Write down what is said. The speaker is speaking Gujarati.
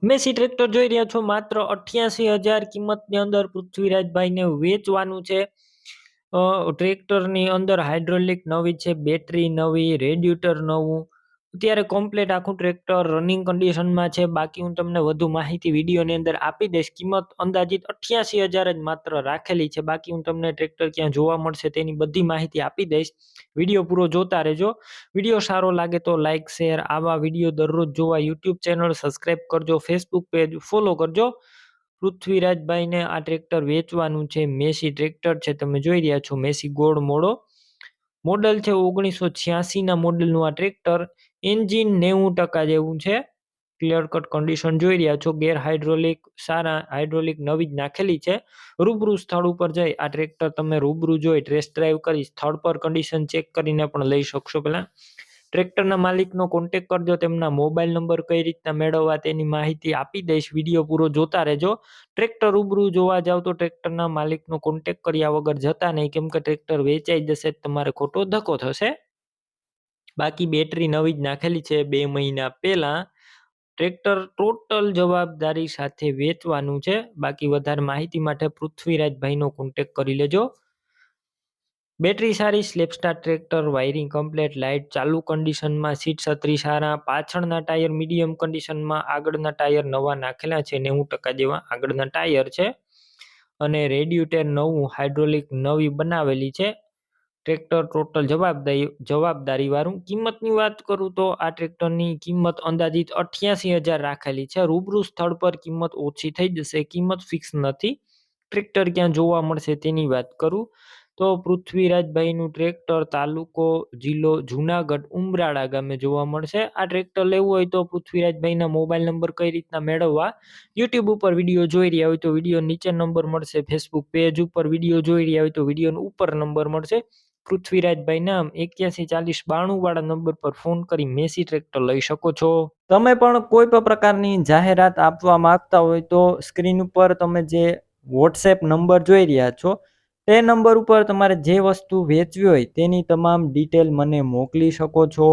મેસી ટ્રેક્ટર જોઈ રહ્યા છો માત્ર 88,000 કિંમતની અંદર પૃથ્વીરાજભાઈને વેચવાનું છે. ટ્રેક્ટરની અંદર હાઇડ્રોલિક નવી છે, બેટરી નવી, રેડિએટર નવું. અત્યારે કમ્પ્લીટ આખું ટ્રેક્ટર રનિંગ કન્ડિશનમાં છે. બાકી હું તમને વધુ માહિતી વિડીયોની અંદર આપી દઈશ. કિંમત અંદાજિત 88,000 જ માત્ર રાખેલી છે. બાકી હું તમને ટ્રેક્ટર ક્યાં જોવા મળશે તેની બધી માહિતી આપી દઈશ. વિડીયો પૂરો જોતા રહેજો. વિડીયો સારો લાગે તો લાઇક શેર, આવા વિડીયો દરરોજ જોવા યુટ્યુબ ચેનલ સબસ્ક્રાઇબ કરજો, ફેસબુક પેજ ફોલો કરજો. પૃથ્વીરાજભાઈને આ ટ્રેક્ટર વેચવાનું છે. મેસી ટ્રેક્ટર છે, તમે જોઈ રહ્યા છો. મેસી ગોળ મોડલ છે 1986 ના મોડલનું આ ટ્રેક્ટર. એન્જિન 90% જેવું છે. ક્લિયર કટ કન્ડિશન જોઈ રહ્યા છો. ગેર હાઇડ્રોલિક સારા, હાઇડ્રોલિક નવી જ નાખેલી છે. રૂબરૂ સ્થળ ઉપર જઈ આ ટ્રેક્ટર તમે રૂબરૂ જોઈ ટેસ્ટ ડ્રાઈવ કરી સ્થળ પર કન્ડિશન ચેક કરીને પણ લઈ શકશો. પહેલા ટ્રેક્ટરના માલિકનો કોન્ટેક કરજો. તેમના મોબાઈલ નંબર કઈ રીતના મેળવવા તેની માહિતી આપી દઈશ. વિડીયો પૂરો જોતા રહેજો. ટ્રેક્ટર રૂબરૂ જોવા જાવ તો ટ્રેક્ટરના માલિકનો કોન્ટેક કર્યા વગર જતા નહીં, કેમ કે ટ્રેક્ટર વેચાઈ જશે તમારે ખોટો ધક્કો થશે. બાકી બેટરી નવી જ નાખેલી છે 2 મહિના પહેલા. ટ્રેક્ટર ટોટલ જવાબદારી સાથે વેચવાનું છે. બાકી વધારે માહિતી માટે પૃથ્વીરાજભાઈનો કોન્ટેક કરી લેજો. બેટરી સારી, સ્લેપસ્ટાર ટ્રેક્ટર, વાયરિંગ કમ્પ્લીટ, લાઇટ ચાલુ કન્ડિશનમાં, સીટ છત્રી સારા, પાછળના ટાયર મીડિયમ કન્ડિશનમાં, આગળના ટાયર નવા નાખેલા છે 90% જેવા આગળના ટાયર છે. અને રેડિએટર નવું, હાઇડ્રોલિક નવી બનાવેલી છે. ટ્રેક્ટર ટોટલ જવાબદારી વાળું. કિંમતની વાત કરું તો આ ટ્રેક્ટરની કિંમત અંદાજિત 88,000 રાખેલી છે. રૂબરૂ સ્થળ પર કિંમત ઓછી થઈ જશે, કિંમત ફિક્સ નથી. ટ્રેક્ટર ક્યાં જોવા મળશે તેની વાત કરું તો પૃથ્વીરાજભાઈનું ટ્રેક્ટર તાલુકો જિલ્લો જુનાગઢ ઉમરાળા ગામે જોવા મળશે. આ ટ્રેક્ટર લેવું હોય તો પૃથ્વીરાજભાઈના મોબાઈલ નંબર કઈ રીતના મેળવવા, યુટ્યુબ ઉપર વિડીયો જોઈ રહ્યા હોય તો વિડીયો નીચે નંબર મળશે, ફેસબુક પેજ ઉપર વિડીયો જોઈ રહ્યા હોય તો વિડીયોનો ઉપર નંબર મળશે. પૃથ્વીરાજભાઈ નામ 814092 વાળા નંબર પર ફોન કરી મેસી ટ્રેક્ટર લઈ શકો છો. તમે પણ કોઈ પણ પ્રકારની જાહેરાત આપવા માંગતા હોય તો સ્ક્રીન ઉપર તમે જે વોટ્સએપ નંબર જોઈ રહ્યા છો તે નંબર ઉપર તમારે જે વસ્તુ વેચવી હોય તેની તમામ ડિટેલ મને મોકલી શકો છો.